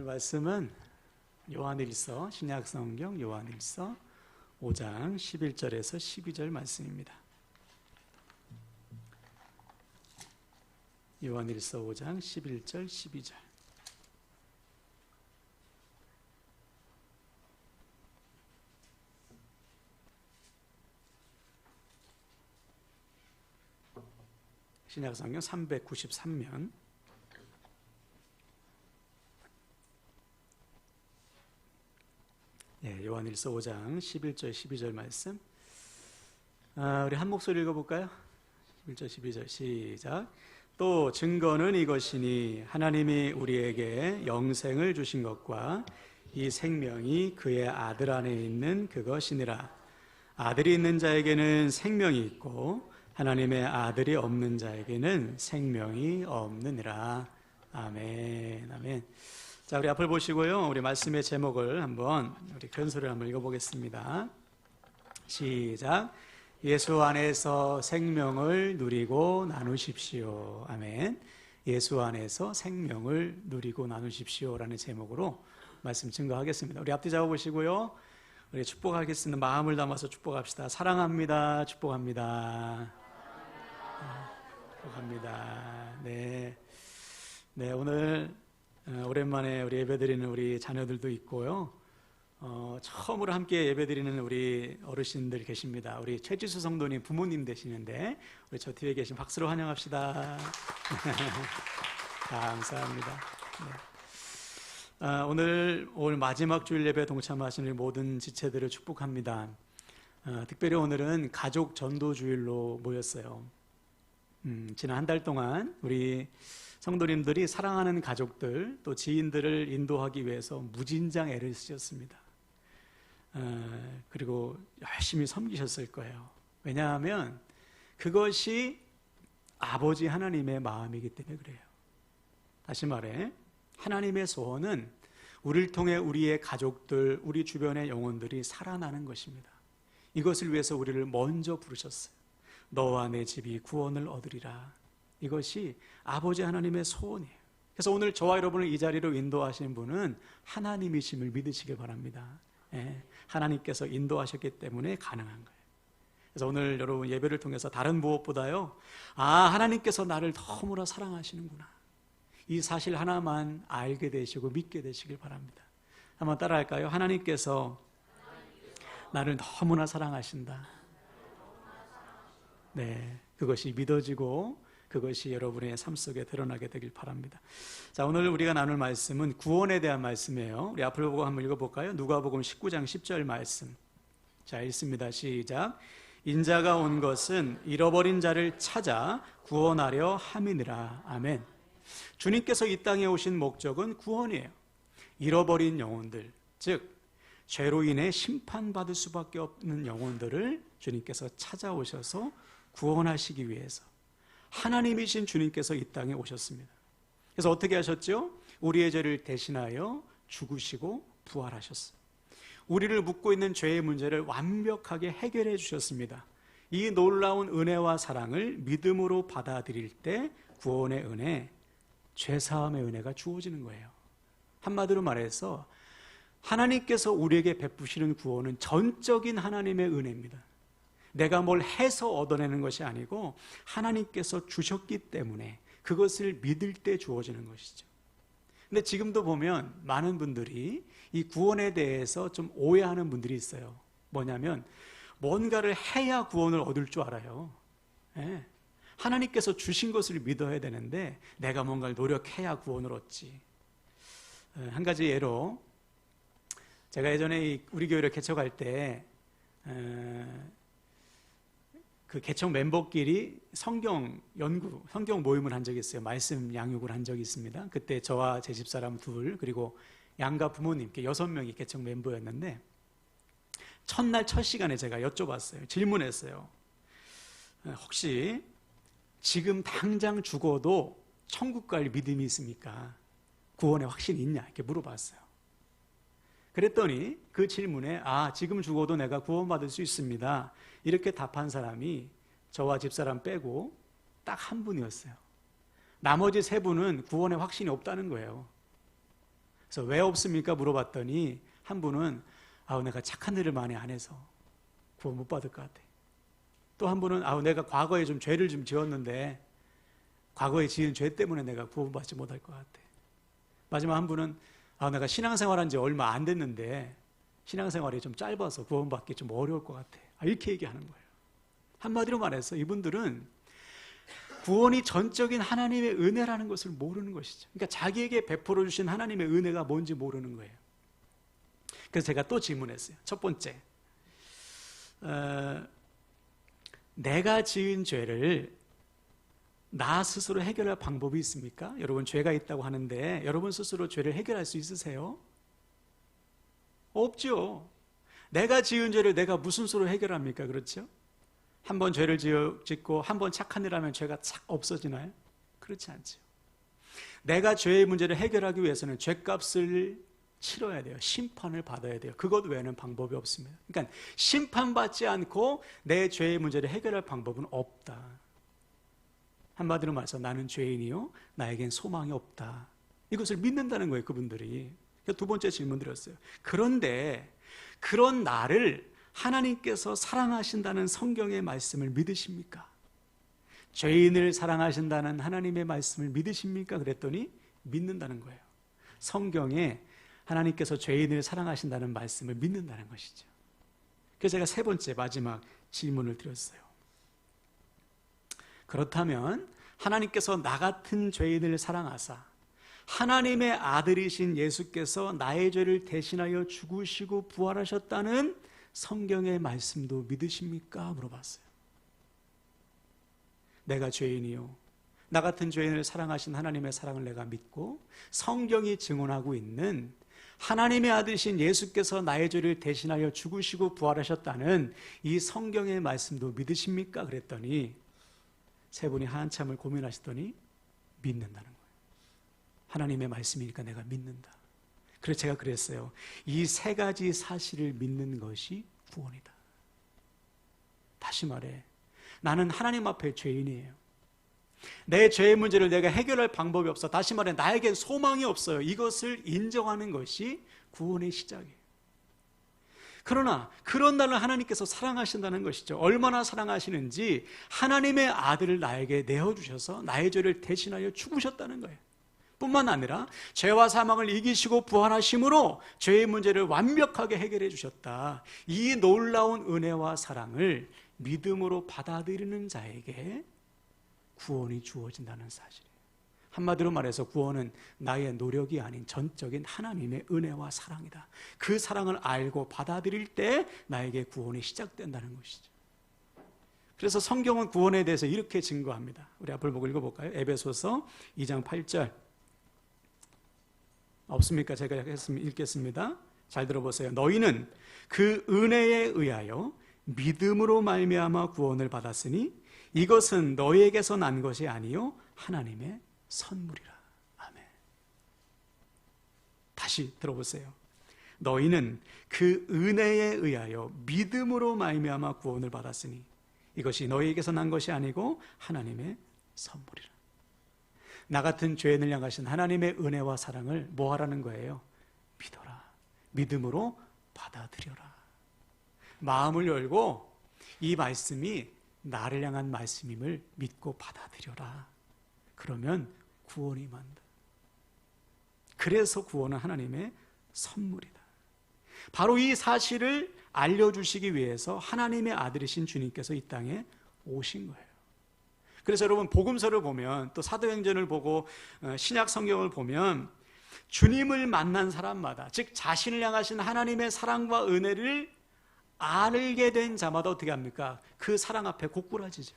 말씀은 요한일서, 신약성경 요한일서 5장 11절에서 12절 말씀입니다. 요한일서 5장 11절, 12절. 신약성경 393면 요한일서 5장 11절 12절 말씀. 우리 한 목소리 읽어볼까요? 11절 12절 시작. 또 증거는 이것이니 하나님이 우리에게 영생을 주신 것과 이 생명이 그의 아들 안에 있는 그것이니라. 아들이 있는 자에게는 생명이 있고 하나님의 아들이 없는 자에게는 생명이 없느니라. 아멘. 아멘. 자, 우리 앞을 보시고요. 우리 말씀의 제목을 한번 우리 근소리를 한번 읽어보겠습니다. 시작. 예수 안에서 생명을 누리고 나누십시오. 아멘. 예수 안에서 생명을 누리고 나누십시오라는 제목으로 말씀 증거하겠습니다. 우리 앞뒤 잡아보시고요. 우리 축복하겠습니다. 마음을 담아서 축복합시다. 사랑합니다. 축복합니다. 축복합니다. 네. 네, 오늘 오랜만에 우리 예배드리는 우리 자녀들도 있고요. 처음으로 함께 예배드리는 우리 어르신들 계십니다. 우리 최지수 성도님 부모님 되시는데 우리 저 뒤에 계신 박수로 환영합시다. 감사합니다. 네. 오늘 마지막 주일 예배 동참하시는 모든 지체들을 축복합니다. 특별히 오늘은 가족 전도 주일로 모였어요. 지난 한 달 동안 우리 성도님들이 사랑하는 가족들 또 지인들을 인도하기 위해서 무진장 애를 쓰셨습니다. 그리고 열심히 섬기셨을 거예요. 왜냐하면 그것이 아버지 하나님의 마음이기 때문에 그래요. 다시 말해 하나님의 소원은 우리를 통해 우리의 가족들, 우리 주변의 영혼들이 살아나는 것입니다. 이것을 위해서 우리를 먼저 부르셨어요. 너와 내 집이 구원을 얻으리라. 이것이 아버지 하나님의 소원이에요. 그래서 오늘 저와 여러분을 이 자리로 인도하시는 분은 하나님이심을 믿으시길 바랍니다. 하나님께서 인도하셨기 때문에 가능한 거예요. 그래서 오늘 여러분 예배를 통해서 다른 무엇보다요, 하나님께서 나를 너무나 사랑하시는구나, 이 사실 하나만 알게 되시고 믿게 되시길 바랍니다. 한번 따라할까요? 하나님께서 나를 너무나 사랑하신다. 네, 그것이 믿어지고 그것이 여러분의 삶 속에 드러나게 되길 바랍니다. 자, 오늘 우리가 나눌 말씀은 구원에 대한 말씀이에요. 우리 앞을 보고 한번 읽어볼까요? 누가복음 19장 10절 말씀. 자, 읽습니다. 시작. 인자가 온 것은 잃어버린 자를 찾아 구원하려 함이니라. 아멘. 주님께서 이 땅에 오신 목적은 구원이에요. 잃어버린 영혼들, 즉 죄로 인해 심판받을 수밖에 없는 영혼들을 주님께서 찾아오셔서 구원하시기 위해서 하나님이신 주님께서 이 땅에 오셨습니다. 그래서 어떻게 하셨죠? 우리의 죄를 대신하여 죽으시고 부활하셨어요. 우리를 묶고 있는 죄의 문제를 완벽하게 해결해 주셨습니다. 이 놀라운 은혜와 사랑을 믿음으로 받아들일 때 구원의 은혜, 죄사함의 은혜가 주어지는 거예요. 한마디로 말해서 하나님께서 우리에게 베푸시는 구원은 전적인 하나님의 은혜입니다. 내가 뭘 해서 얻어내는 것이 아니고 하나님께서 주셨기 때문에 그것을 믿을 때 주어지는 것이죠. 근데 지금도 보면 많은 분들이 이 구원에 대해서 좀 오해하는 분들이 있어요. 뭐냐면 뭔가를 해야 구원을 얻을 줄 알아요. 하나님께서 주신 것을 믿어야 되는데 내가 뭔가를 노력해야 구원을 얻지. 한 가지 예로, 제가 예전에 우리 교회를 개척할 때 그 개척 멤버끼리 성경 연구, 성경 모임을 한 적이 있어요. 말씀 양육을 한 적이 있습니다. 그때 저와 제 집사람 둘, 그리고 양가 부모님께 6명이 개척 멤버였는데 첫날 첫 시간에 제가 여쭤봤어요. 질문했어요. 혹시 지금 당장 죽어도 천국 갈 믿음이 있습니까? 구원에 확신이 있냐? 이렇게 물어봤어요. 그랬더니 그 질문에 지금 죽어도 내가 구원받을 수 있습니다, 이렇게 답한 사람이 저와 집사람 빼고 딱 한 분이었어요. 나머지 3분은 구원에 확신이 없다는 거예요. 그래서 왜 없습니까? 물어봤더니 한 분은 내가 착한 일을 많이 안 해서 구원 못 받을 것 같아. 또 한 분은 내가 과거에 좀 죄를 좀 지었는데 과거에 지은 죄 때문에 내가 구원받지 못할 것 같아. 마지막 한 분은 내가 신앙생활한 지 얼마 안 됐는데 신앙생활이 좀 짧아서 구원받기 좀 어려울 것 같아. 이렇게 얘기하는 거예요. 한마디로 말해서 이분들은 구원이 전적인 하나님의 은혜라는 것을 모르는 것이죠. 그러니까 자기에게 베풀어 주신 하나님의 은혜가 뭔지 모르는 거예요. 그래서 제가 또 질문했어요. 첫 번째, 내가 지은 죄를 나 스스로 해결할 방법이 있습니까? 여러분 죄가 있다고 하는데 여러분 스스로 죄를 해결할 수 있으세요? 없죠. 내가 지은 죄를 내가 무슨 수로 해결합니까? 그렇죠? 한 번 죄를 짓고 한 번 착한 일 하면 죄가 착 없어지나요? 그렇지 않죠. 내가 죄의 문제를 해결하기 위해서는 죄값을 치러야 돼요. 심판을 받아야 돼요. 그것 외에는 방법이 없습니다. 그러니까 심판받지 않고 내 죄의 문제를 해결할 방법은 없다. 한마디로 말해서 나는 죄인이요 나에겐 소망이 없다. 이것을 믿는다는 거예요. 그분들이. 두 번째 질문 드렸어요. 그런데 그런 나를 하나님께서 사랑하신다는 성경의 말씀을 믿으십니까? 죄인을 사랑하신다는 하나님의 말씀을 믿으십니까? 그랬더니 믿는다는 거예요. 성경에 하나님께서 죄인을 사랑하신다는 말씀을 믿는다는 것이죠. 그래서 제가 세 번째 마지막 질문을 드렸어요. 그렇다면 하나님께서 나 같은 죄인을 사랑하사 하나님의 아들이신 예수께서 나의 죄를 대신하여 죽으시고 부활하셨다는 성경의 말씀도 믿으십니까? 물어봤어요. 내가 죄인이요 나 같은 죄인을 사랑하신 하나님의 사랑을 내가 믿고 성경이 증언하고 있는 하나님의 아들이신 예수께서 나의 죄를 대신하여 죽으시고 부활하셨다는 이 성경의 말씀도 믿으십니까? 그랬더니 세 분이 한참을 고민하시더니 믿는다는 거예요. 하나님의 말씀이니까 내가 믿는다. 그래서 제가 그랬어요. 이 세 가지 사실을 믿는 것이 구원이다. 다시 말해 나는 하나님 앞에 죄인이에요. 내 죄의 문제를 내가 해결할 방법이 없어. 다시 말해 나에겐 소망이 없어요. 이것을 인정하는 것이 구원의 시작이에요. 그러나 그런 나를 하나님께서 사랑하신다는 것이죠. 얼마나 사랑하시는지 하나님의 아들을 나에게 내어주셔서 나의 죄를 대신하여 죽으셨다는 거예요. 뿐만 아니라 죄와 사망을 이기시고 부활하심으로 죄의 문제를 완벽하게 해결해 주셨다. 이 놀라운 은혜와 사랑을 믿음으로 받아들이는 자에게 구원이 주어진다는 사실이에요. 한마디로 말해서 구원은 나의 노력이 아닌 전적인 하나님의 은혜와 사랑이다. 그 사랑을 알고 받아들일 때 나에게 구원이 시작된다는 것이죠. 그래서 성경은 구원에 대해서 이렇게 증거합니다. 우리 앞을 보고 읽어볼까요? 에베소서 2장 8절 없습니까? 제가 읽겠습니다. 잘 들어보세요. 너희는 그 은혜에 의하여 믿음으로 말미암아 구원을 받았으니 이것은 너희에게서 난 것이 아니요 하나님의 선물이라. 아멘. 다시 들어보세요. 너희는 그 은혜에 의하여 믿음으로 말미암아 구원을 받았으니 이것이 너희에게서 난 것이 아니고 하나님의 선물이라. 나 같은 죄인을 향하신 하나님의 은혜와 사랑을 뭐 하라는 거예요? 믿어라. 믿음으로 받아들여라. 마음을 열고 이 말씀이 나를 향한 말씀임을 믿고 받아들여라. 그러면 구원이 임한다. 그래서 구원은 하나님의 선물이다. 바로 이 사실을 알려주시기 위해서 하나님의 아들이신 주님께서 이 땅에 오신 거예요. 그래서 여러분 복음서를 보면 또 사도행전을 보고 신약 성경을 보면 주님을 만난 사람마다 즉 자신을 향하신 하나님의 사랑과 은혜를 알게 된 자마다 어떻게 합니까? 그 사랑 앞에 고꾸라지죠.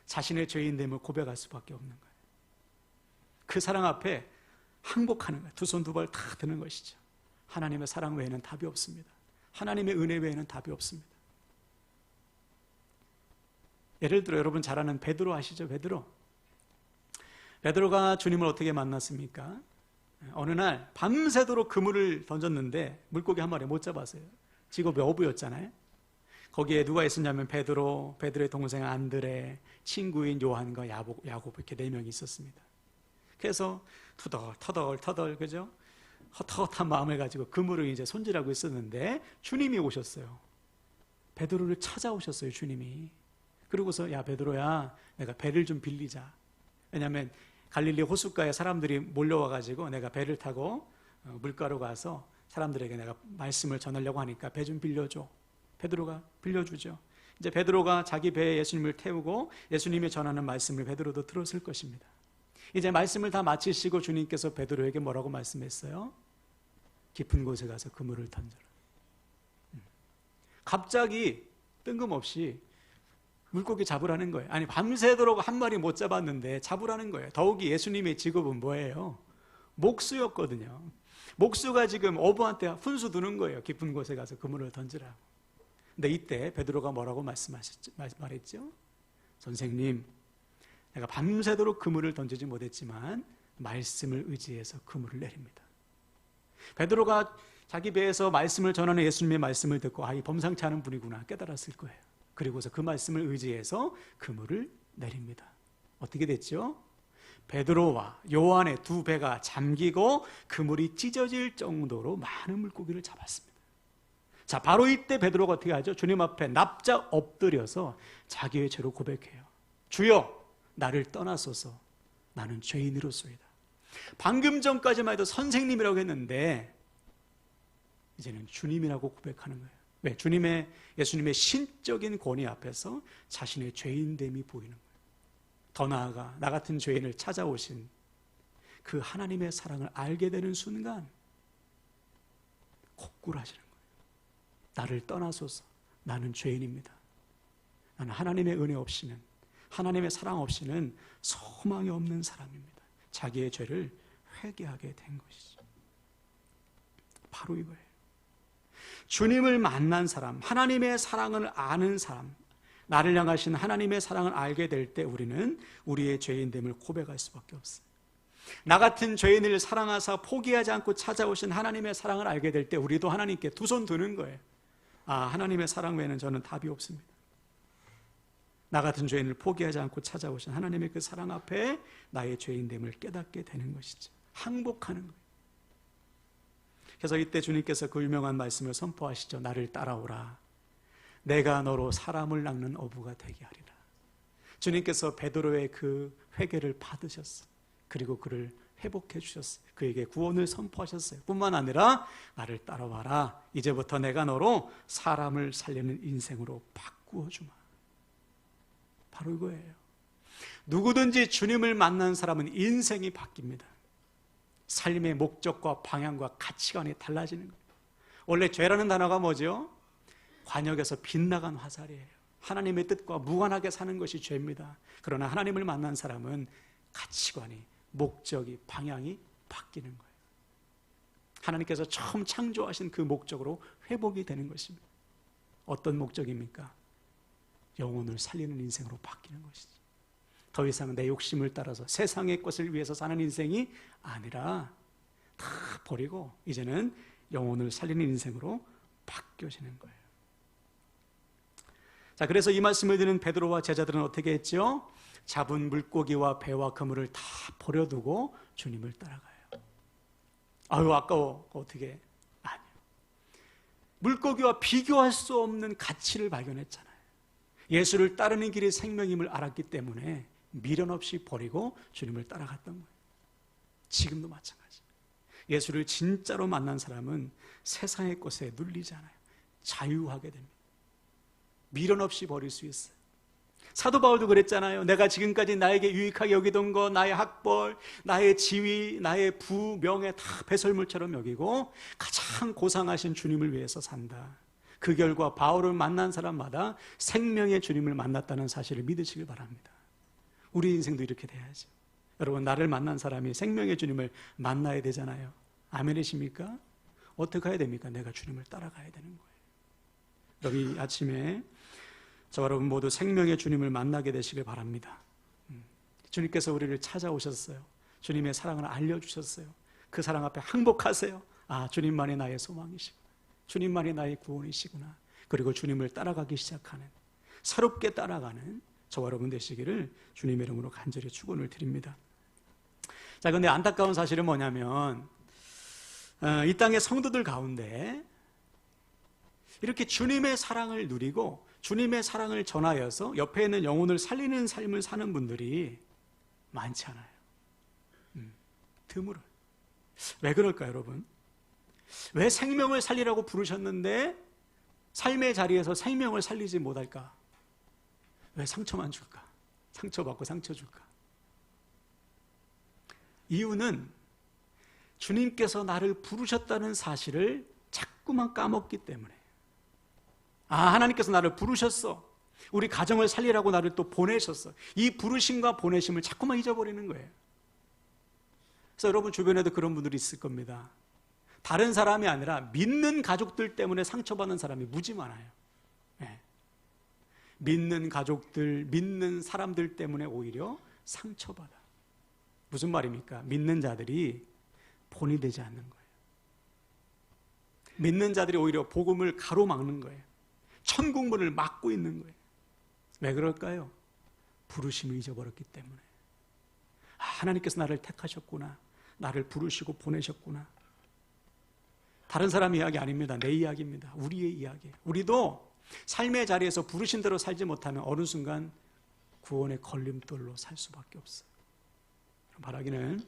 자신의 죄인됨을 고백할 수밖에 없는 거예요. 그 사랑 앞에 항복하는 거예요. 두 손 두 발 다 드는 것이죠. 하나님의 사랑 외에는 답이 없습니다. 하나님의 은혜 외에는 답이 없습니다. 예를 들어 여러분 잘 아는 베드로 아시죠? 베드로가 주님을 어떻게 만났습니까? 어느 날 밤새도록 그물을 던졌는데 물고기 한 마리 못 잡았어요. 직업이 어부였잖아요. 거기에 누가 있었냐면 베드로, 베드로의 동생 안드레, 친구인 요한과 야곱 이렇게 4명이 있었습니다. 그래서 터덜 그죠? 헛헛한 마음을 가지고 그물을 이제 손질하고 있었는데 주님이 오셨어요. 베드로를 찾아오셨어요, 주님이. 그러고서 야 베드로야, 내가 배를 좀 빌리자. 왜냐하면 갈릴리 호숫가에 사람들이 몰려와가지고 내가 배를 타고 물가로 가서 사람들에게 내가 말씀을 전하려고 하니까 배 좀 빌려줘. 베드로가 빌려주죠. 이제 베드로가 자기 배에 예수님을 태우고 예수님이 전하는 말씀을 베드로도 들었을 것입니다. 이제 말씀을 다 마치시고 주님께서 베드로에게 뭐라고 말씀했어요? 깊은 곳에 가서 그물을 던져라. 갑자기 뜬금없이 물고기 잡으라는 거예요. 아니 밤새도록 한 마리 못 잡았는데 잡으라는 거예요. 더욱이 예수님의 직업은 뭐예요? 목수였거든요. 목수가 지금 어부한테 훈수 두는 거예요. 깊은 곳에 가서 그물을 던지라고. 근데 이때 베드로가 뭐라고 말했죠? 선생님, 내가 밤새도록 그물을 던지지 못했지만 말씀을 의지해서 그물을 내립니다. 베드로가 자기 배에서 말씀을 전하는 예수님의 말씀을 듣고 이 범상치 않은 분이구나 깨달았을 거예요. 그리고서 그 말씀을 의지해서 그물을 내립니다. 어떻게 됐죠? 베드로와 요한의 두 배가 잠기고 그물이 찢어질 정도로 많은 물고기를 잡았습니다. 자, 바로 이때 베드로가 어떻게 하죠? 주님 앞에 납작 엎드려서 자기의 죄로 고백해요. 주여, 나를 떠나소서. 나는 죄인으로소이다. 방금 전까지만 해도 선생님이라고 했는데 이제는 주님이라고 고백하는 거예요. 왜? 예수님의 신적인 권위 앞에서 자신의 죄인됨이 보이는 거예요. 더 나아가 나 같은 죄인을 찾아오신 그 하나님의 사랑을 알게 되는 순간 곡굴하시는 거예요. 나를 떠나소서. 나는 죄인입니다. 나는 하나님의 은혜 없이는, 하나님의 사랑 없이는 소망이 없는 사람입니다. 자기의 죄를 회개하게 된 것이죠. 바로 이거예요. 주님을 만난 사람, 하나님의 사랑을 아는 사람, 나를 향하신 하나님의 사랑을 알게 될 때 우리는 우리의 죄인됨을 고백할 수밖에 없어요. 나 같은 죄인을 사랑하사 포기하지 않고 찾아오신 하나님의 사랑을 알게 될 때 우리도 하나님께 두 손 드는 거예요. 하나님의 사랑 외에는 저는 답이 없습니다. 나 같은 죄인을 포기하지 않고 찾아오신 하나님의 그 사랑 앞에 나의 죄인됨을 깨닫게 되는 것이죠. 항복하는 거예요. 그래서 이때 주님께서 그 유명한 말씀을 선포하시죠. 나를 따라오라. 내가 너로 사람을 낚는 어부가 되게 하리라. 주님께서 베드로의 그 회개를 받으셨어요. 그리고 그를 회복해 주셨어요. 그에게 구원을 선포하셨어요. 뿐만 아니라 나를 따라와라. 이제부터 내가 너로 사람을 살리는 인생으로 바꾸어 주마. 바로 이거예요. 누구든지 주님을 만난 사람은 인생이 바뀝니다. 삶의 목적과 방향과 가치관이 달라지는 거예요. 원래 죄라는 단어가 뭐죠? 관역에서 빗나간 화살이에요. 하나님의 뜻과 무관하게 사는 것이 죄입니다. 그러나 하나님을 만난 사람은 가치관이, 목적이, 방향이 바뀌는 거예요. 하나님께서 처음 창조하신 그 목적으로 회복이 되는 것입니다. 어떤 목적입니까? 영혼을 살리는 인생으로 바뀌는 것이죠. 더 이상 내 욕심을 따라서 세상의 것을 위해서 사는 인생이 아니라 다 버리고 이제는 영혼을 살리는 인생으로 바뀌어지는 거예요. 자, 그래서 이 말씀을 듣는 베드로와 제자들은 어떻게 했죠? 잡은 물고기와 배와 그물을 다 버려두고 주님을 따라가요. 아까워. 어떻게? 아니요. 물고기와 비교할 수 없는 가치를 발견했잖아요. 예수를 따르는 길이 생명임을 알았기 때문에 미련 없이 버리고 주님을 따라갔던 거예요. 지금도 마찬가지예요. 예수를 진짜로 만난 사람은 세상의 것에 눌리지 않아요. 자유하게 됩니다. 미련 없이 버릴 수 있어요. 사도 바울도 그랬잖아요. 내가 지금까지 나에게 유익하게 여기던 거, 나의 학벌, 나의 지위, 나의 부, 명예 다 배설물처럼 여기고 가장 고상하신 주님을 위해서 산다. 그 결과 바울을 만난 사람마다 생명의 주님을 만났다는 사실을 믿으시길 바랍니다. 우리 인생도 이렇게 돼야죠. 여러분, 나를 만난 사람이 생명의 주님을 만나야 되잖아요. 아멘이십니까? 어떻게 해야 됩니까? 내가 주님을 따라가야 되는 거예요. 여러분, 이 아침에 저와 여러분 모두 생명의 주님을 만나게 되시길 바랍니다. 주님께서 우리를 찾아오셨어요. 주님의 사랑을 알려주셨어요. 그 사랑 앞에 항복하세요. 주님만이 나의 소망이시구나. 주님만이 나의 구원이시구나. 그리고 주님을 따라가기 시작하는, 새롭게 따라가는 저와 여러분 되시기를 주님의 이름으로 간절히 축원을 드립니다. 자, 근데 안타까운 사실은 뭐냐면 이 땅의 성도들 가운데 이렇게 주님의 사랑을 누리고 주님의 사랑을 전하여서 옆에 있는 영혼을 살리는 삶을 사는 분들이 많지 않아요. 드물어요. 왜 그럴까요, 여러분? 왜 생명을 살리라고 부르셨는데 삶의 자리에서 생명을 살리지 못할까? 왜 상처만 줄까? 상처받고 상처 줄까? 이유는 주님께서 나를 부르셨다는 사실을 자꾸만 까먹기 때문에. 하나님께서 나를 부르셨어. 우리 가정을 살리라고 나를 또 보내셨어. 이 부르심과 보내심을 자꾸만 잊어버리는 거예요. 그래서 여러분 주변에도 그런 분들이 있을 겁니다. 다른 사람이 아니라 믿는 가족들 때문에 상처받는 사람이 무지 많아요. 네. 믿는 가족들, 믿는 사람들 때문에 오히려 상처받아. 무슨 말입니까? 믿는 자들이 본이 되지 않는 거예요. 믿는 자들이 오히려 복음을 가로막는 거예요. 천국문을 막고 있는 거예요. 왜 그럴까요? 부르심을 잊어버렸기 때문에. 하나님께서 나를 택하셨구나. 나를 부르시고 보내셨구나. 다른 사람 이야기 아닙니다. 내 이야기입니다. 우리의 이야기예요. 우리도 삶의 자리에서 부르신 대로 살지 못하면 어느 순간 구원의 걸림돌로 살 수밖에 없어요. 바라기는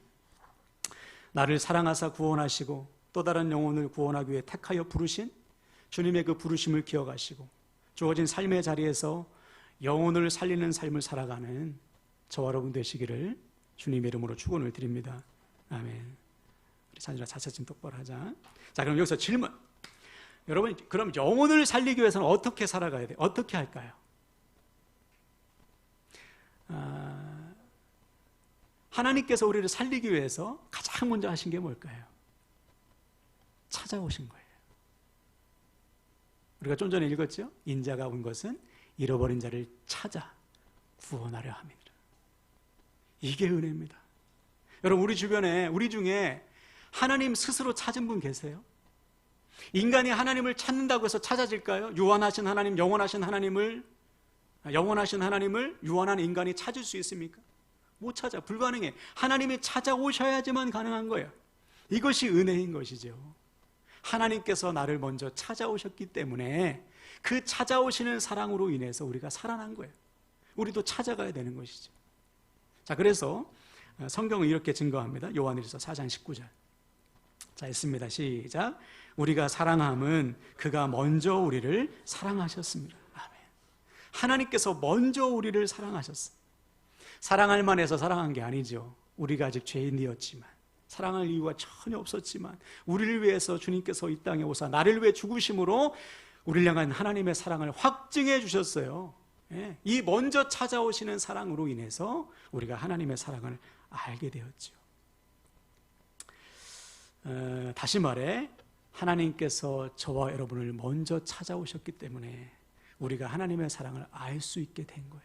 나를 사랑하사 구원하시고 또 다른 영혼을 구원하기 위해 택하여 부르신 주님의 그 부르심을 기억하시고 주어진 삶의 자리에서 영혼을 살리는 삶을 살아가는 저와 여러분 되시기를 주님의 이름으로 축원을 드립니다. 아멘. 우리 찬준아 차차쯤 똑바로 하자. 자, 그럼 여기서 질문. 여러분, 그럼 영혼을 살리기 위해서는 어떻게 살아가야 돼요? 어떻게 할까요? 하나님께서 우리를 살리기 위해서 가장 먼저 하신 게 뭘까요? 찾아오신 거예요. 우리가 좀 전에 읽었죠? 인자가 온 것은 잃어버린 자를 찾아 구원하려 함이니라. 이게 은혜입니다. 여러분, 우리 주변에, 우리 중에 하나님 스스로 찾은 분 계세요? 인간이 하나님을 찾는다고 해서 찾아질까요? 유한하신 하나님, 영원하신 하나님을 유한한 인간이 찾을 수 있습니까? 못 찾아. 불가능해. 하나님이 찾아오셔야지만 가능한 거예요. 이것이 은혜인 것이죠. 하나님께서 나를 먼저 찾아오셨기 때문에 그 찾아오시는 사랑으로 인해서 우리가 살아난 거예요. 우리도 찾아가야 되는 것이죠. 자, 그래서 성경은 이렇게 증거합니다. 요한일서 4장 19절. 자, 있습니다. 시작. 우리가 사랑함은 그가 먼저 우리를 사랑하셨습니다. 아멘. 하나님께서 먼저 우리를 사랑하셨어요. 사랑할 만해서 사랑한 게 아니죠. 우리가 아직 죄인이었지만, 사랑할 이유가 전혀 없었지만 우리를 위해서 주님께서 이 땅에 오사 나를 위해 죽으심으로 우리를 향한 하나님의 사랑을 확증해 주셨어요. 이 먼저 찾아오시는 사랑으로 인해서 우리가 하나님의 사랑을 알게 되었죠. 다시 말해 하나님께서 저와 여러분을 먼저 찾아오셨기 때문에 우리가 하나님의 사랑을 알 수 있게 된 거예요.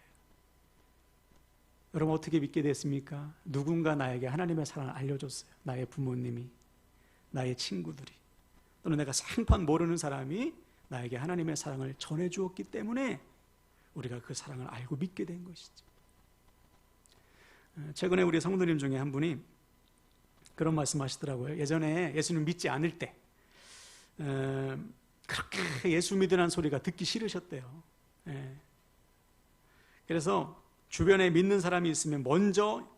여러분 어떻게 믿게 됐습니까? 누군가 나에게 하나님의 사랑을 알려줬어요. 나의 부모님이, 나의 친구들이, 또는 내가 생판 모르는 사람이 나에게 하나님의 사랑을 전해주었기 때문에 우리가 그 사랑을 알고 믿게 된 것이죠. 최근에 우리 성도님 중에 한 분이 그런 말씀하시더라고요. 예전에 예수님 믿지 않을 때 그렇게 예수 믿으라는 소리가 듣기 싫으셨대요. 그래서 주변에 믿는 사람이 있으면 먼저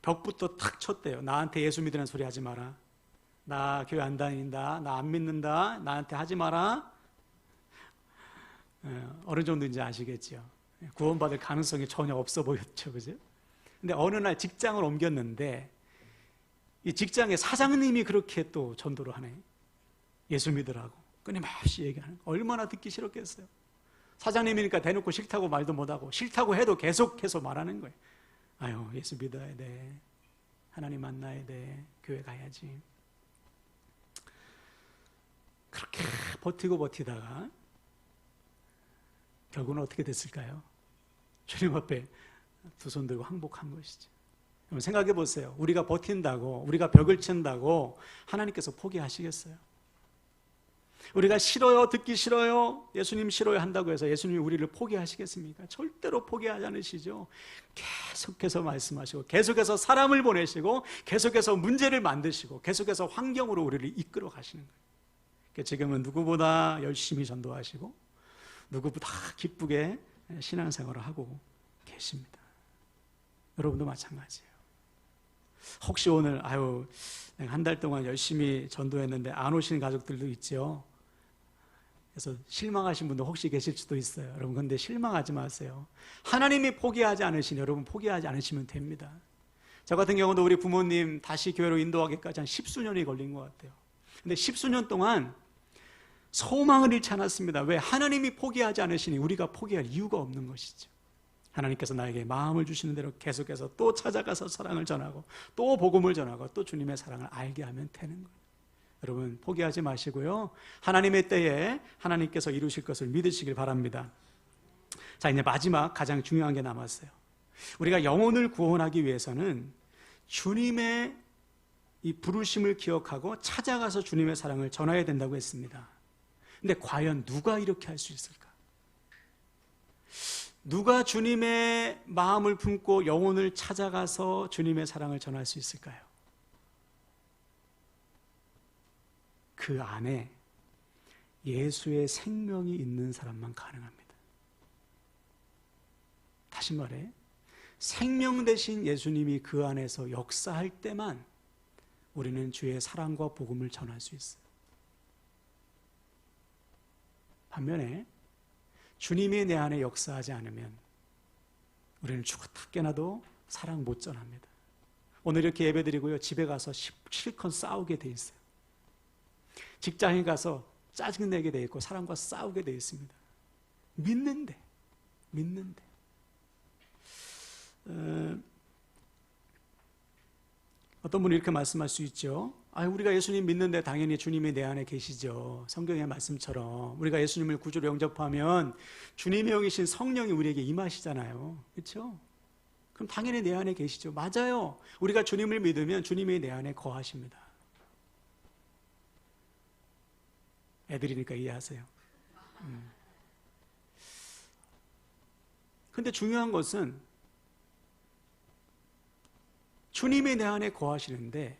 벽부터 탁 쳤대요. 나한테 예수 믿으라는 소리 하지 마라. 나 교회 안 다닌다. 나 안 믿는다. 나한테 하지 마라. 어느 정도인지 아시겠죠? 구원받을 가능성이 전혀 없어 보였죠. 그죠? 근데 어느 날 직장을 옮겼는데 이 직장의 사장님이 그렇게 또 전도를 하네. 예수 믿으라고 끊임없이 얘기하는 거. 얼마나 듣기 싫었겠어요. 사장님이니까 대놓고 싫다고 말도 못하고 싫다고 해도 계속해서 말하는 거예요. 아유, 예수 믿어야 돼. 하나님 만나야 돼. 교회 가야지. 그렇게 버티고 버티다가 결국은 어떻게 됐을까요? 주님 앞에 두 손 들고 항복한 것이죠. 여러분 생각해 보세요. 우리가 버틴다고, 우리가 벽을 친다고 하나님께서 포기하시겠어요? 우리가 싫어요, 듣기 싫어요, 예수님 싫어요 한다고 해서 예수님이 우리를 포기하시겠습니까? 절대로 포기하지 않으시죠. 계속해서 말씀하시고, 계속해서 사람을 보내시고, 계속해서 문제를 만드시고, 계속해서 환경으로 우리를 이끌어 가시는 거예요. 그러니까 지금은 누구보다 열심히 전도하시고 누구보다 기쁘게 신앙생활을 하고 계십니다. 여러분도 마찬가지예요. 혹시 오늘 내가 한 달 동안 열심히 전도했는데 안 오시는 가족들도 있죠. 그래서 실망하신 분도 혹시 계실 수도 있어요. 여러분, 근데 실망하지 마세요. 하나님이 포기하지 않으시니 여러분 포기하지 않으시면 됩니다. 저 같은 경우도 우리 부모님 다시 교회로 인도하기까지 한 10수년이 걸린 것 같아요. 근데 10수년 동안 소망을 잃지 않았습니다. 왜? 하나님이 포기하지 않으시니 우리가 포기할 이유가 없는 것이죠. 하나님께서 나에게 마음을 주시는 대로 계속해서 또 찾아가서 사랑을 전하고 또 복음을 전하고 또 주님의 사랑을 알게 하면 되는 거예요. 여러분, 포기하지 마시고요, 하나님의 때에 하나님께서 이루실 것을 믿으시길 바랍니다. 자, 이제 마지막 가장 중요한 게 남았어요. 우리가 영혼을 구원하기 위해서는 주님의 이 부르심을 기억하고 찾아가서 주님의 사랑을 전해야 된다고 했습니다. 근데 과연 누가 이렇게 할 수 있을까? 누가 주님의 마음을 품고 영혼을 찾아가서 주님의 사랑을 전할 수 있을까요? 그 안에 예수의 생명이 있는 사람만 가능합니다. 다시 말해, 생명 되신 예수님이 그 안에서 역사할 때만 우리는 주의 사랑과 복음을 전할 수 있어요. 반면에 주님이 내 안에 역사하지 않으면 우리는 죽었다 깨나도 사랑 못 전합니다. 오늘 이렇게 예배드리고요, 집에 가서 실컷 싸우게 돼 있어요. 직장에 가서 짜증내게 돼 있고 사람과 싸우게 돼 있습니다. 믿는데 어떤 분이 이렇게 말씀할 수 있죠. 우리가 예수님 믿는데 당연히 주님이 내 안에 계시죠. 성경의 말씀처럼 우리가 예수님을 구주로 영접하면 주님의 영이신 성령이 우리에게 임하시잖아요. 그렇죠? 그럼 당연히 내 안에 계시죠. 맞아요. 우리가 주님을 믿으면 주님이 내 안에 거하십니다. 애들이니까 이해하세요. 근데 중요한 것은 주님이 내 안에 거하시는데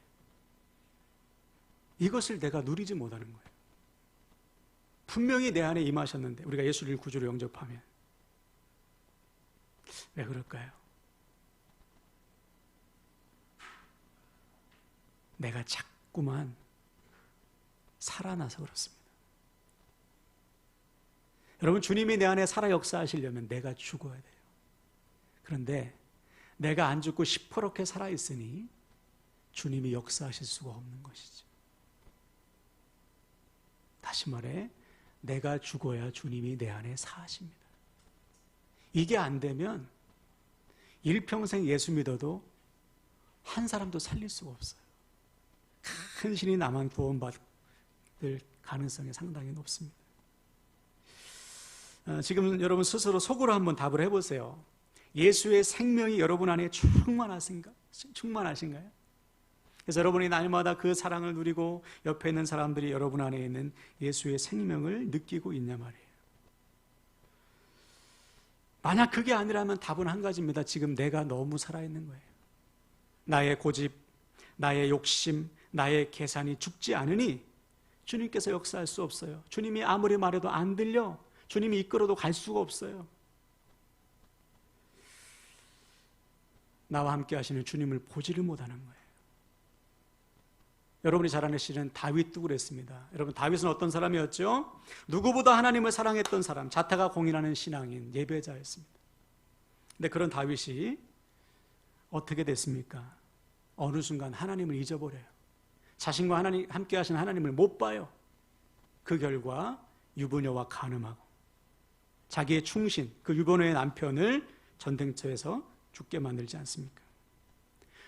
이것을 내가 누리지 못하는 거예요. 분명히 내 안에 임하셨는데 우리가 예수를 구주로 영접하면 왜 그럴까요? 내가 자꾸만 살아나서 그렇습니다. 여러분, 주님이 내 안에 살아 역사하시려면 내가 죽어야 돼요. 그런데 내가 안 죽고 시퍼렇게 살아있으니 주님이 역사하실 수가 없는 것이죠. 다시 말해, 내가 죽어야 주님이 내 안에 사십니다. 이게 안 되면 일평생 예수 믿어도 한 사람도 살릴 수가 없어요. 큰 신이 나만 구원받을 가능성이 상당히 높습니다. 지금 여러분 스스로 속으로 한번 답을 해보세요. 예수의 생명이 여러분 안에 충만하신가요? 그래서 여러분이 날마다 그 사랑을 누리고 옆에 있는 사람들이 여러분 안에 있는 예수의 생명을 느끼고 있냐 말이에요. 만약 그게 아니라면 답은 한 가지입니다. 지금 내가 너무 살아있는 거예요. 나의 고집, 나의 욕심, 나의 계산이 죽지 않으니 주님께서 역사할 수 없어요. 주님이 아무리 말해도 안 들려. 주님이 이끌어도 갈 수가 없어요. 나와 함께 하시는 주님을 보지를 못하는 거예요. 여러분이 잘 아시는 다윗도 그랬습니다. 여러분, 다윗은 어떤 사람이었죠? 누구보다 하나님을 사랑했던 사람, 자타가 공인하는 신앙인, 예배자였습니다. 근데 그런 다윗이 어떻게 됐습니까? 어느 순간 하나님을 잊어버려요. 자신과 함께 하시는 하나님을 못 봐요. 그 결과 유부녀와 간음하고 자기의 충신, 그 유부녀의 남편을 전쟁터에서 죽게 만들지 않습니까?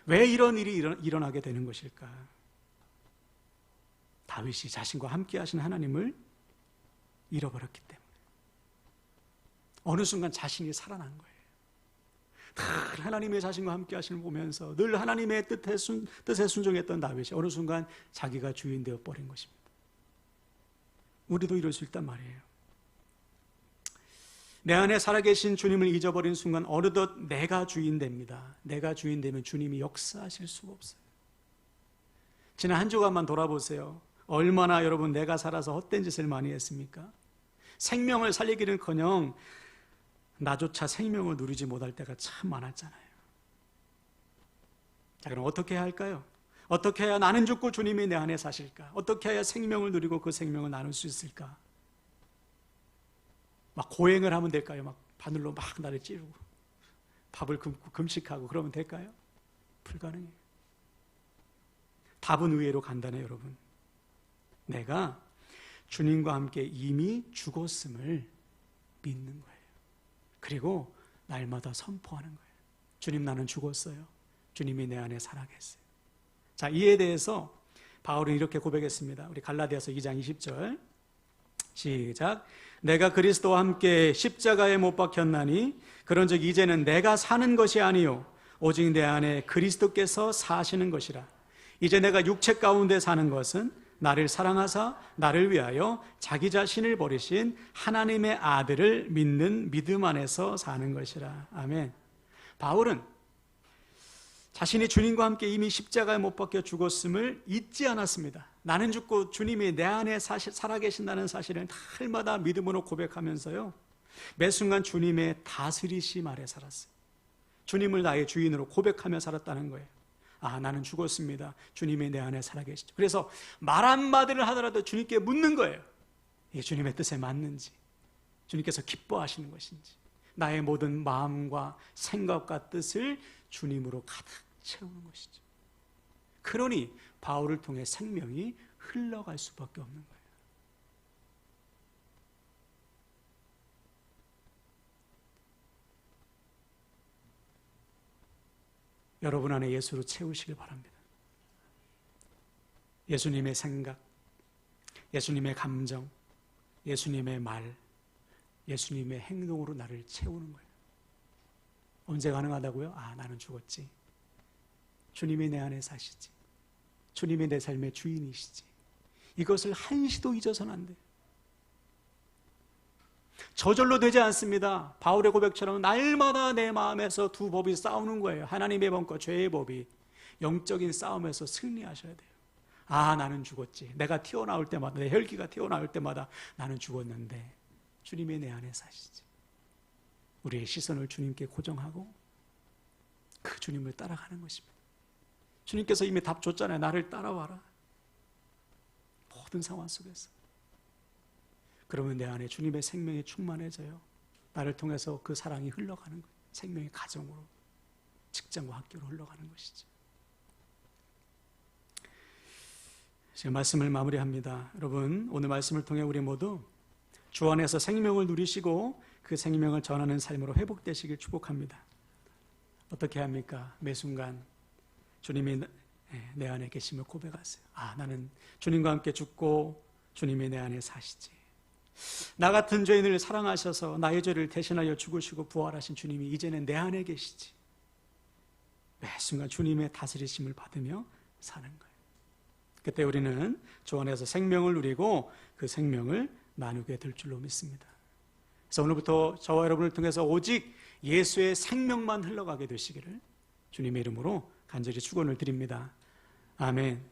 왜 이런 일이 일어나게 되는 것일까? 다윗이 자신과 함께 하시는 하나님을 잃어버렸기 때문에. 어느 순간 자신이 살아난 거예요. 늘 하나님의 자신과 함께 하시는 보면서 늘 하나님의 뜻에 순종했던 다윗이 어느 순간 자기가 주인 되어 버린 것입니다. 우리도 이럴 수 있단 말이에요. 내 안에 살아계신 주님을 잊어버린 순간 어느덧 내가 주인 됩니다. 내가 주인 되면 주님이 역사하실 수가 없어요. 지난 한 주간만 돌아보세요. 얼마나 여러분 내가 살아서 헛된 짓을 많이 했습니까? 생명을 살리기는커녕 나조차 생명을 누리지 못할 때가 참 많았잖아요. 자, 그럼 어떻게 해야 할까요? 어떻게 해야 나는 죽고 주님이 내 안에 사실까? 어떻게 해야 생명을 누리고 그 생명을 나눌 수 있을까? 막 고행을 하면 될까요? 막 바늘로 막 나를 찌르고 밥을 굶고 금식하고 그러면 될까요? 불가능해요. 답은 의외로 간단해요, 여러분. 내가 주님과 함께 이미 죽었음을 믿는 거예요. 그리고 날마다 선포하는 거예요. 주님, 나는 죽었어요. 주님이 내 안에 살아계세요. 자, 이에 대해서 바울은 이렇게 고백했습니다. 우리 갈라디아서 2장 20절 시작. 내가 그리스도와 함께 십자가에 못 박혔나니 그런즉 이제는 내가 사는 것이 아니요 오직 내 안에 그리스도께서 사시는 것이라. 이제 내가 육체 가운데 사는 것은 나를 사랑하사 나를 위하여 자기 자신을 버리신 하나님의 아들을 믿는 믿음 안에서 사는 것이라. 아멘. 바울은 자신이 주님과 함께 이미 십자가에 못 박혀 죽었음을 잊지 않았습니다. 나는 죽고 주님이 내 안에 살아계신다는 사실을 날마다 믿음으로 고백하면서요, 매 순간 주님의 다스리심 아래 살았어요. 주님을 나의 주인으로 고백하며 살았다는 거예요. 아, 나는 죽었습니다. 주님이 내 안에 살아계시죠. 그래서 말 한마디를 하더라도 주님께 묻는 거예요. 이게 주님의 뜻에 맞는지, 주님께서 기뻐하시는 것인지, 나의 모든 마음과 생각과 뜻을 주님으로 가득 채우는 것이죠. 그러니 바울을 통해 생명이 흘러갈 수밖에 없는 거예요. 여러분 안에 예수로 채우시길 바랍니다. 예수님의 생각, 예수님의 감정, 예수님의 말, 예수님의 행동으로 나를 채우는 거예요. 언제 가능하다고요? 아, 나는 죽었지. 주님이 내 안에 사시지. 주님이 내 삶의 주인이시지. 이것을 한시도 잊어서는 안 돼요. 저절로 되지 않습니다. 바울의 고백처럼 날마다 내 마음에서 두 법이 싸우는 거예요. 하나님의 법과 죄의 법이. 영적인 싸움에서 승리하셔야 돼요. 아, 나는 죽었지. 내가 튀어나올 때마다, 내 혈기가 튀어나올 때마다 나는 죽었는데 주님이 내 안에 사시지. 우리의 시선을 주님께 고정하고 그 주님을 따라가는 것입니다. 주님께서 이미 답 줬잖아요. 나를 따라와라. 모든 상황 속에서. 그러면 내 안에 주님의 생명이 충만해져요. 나를 통해서 그 사랑이 흘러가는 거예요. 생명의 가정으로, 직장과 학교로 흘러가는 것이죠. 제가 말씀을 마무리합니다. 여러분, 오늘 말씀을 통해 우리 모두 주 안에서 생명을 누리시고 그 생명을 전하는 삶으로 회복되시길 축복합니다. 어떻게 합니까? 매 순간 주님이 내 안에 계심을 고백하세요. 아, 나는 주님과 함께 죽고 주님이 내 안에 사시지. 나 같은 죄인을 사랑하셔서 나의 죄를 대신하여 죽으시고 부활하신 주님이 이제는 내 안에 계시지. 매 순간 주님의 다스리심을 받으며 사는 거예요. 그때 우리는 주 안에서 생명을 누리고 그 생명을 나누게 될 줄로 믿습니다. 그래서 오늘부터 저와 여러분을 통해서 오직 예수의 생명만 흘러가게 되시기를 주님의 이름으로 간절히 축원을 드립니다. 아멘.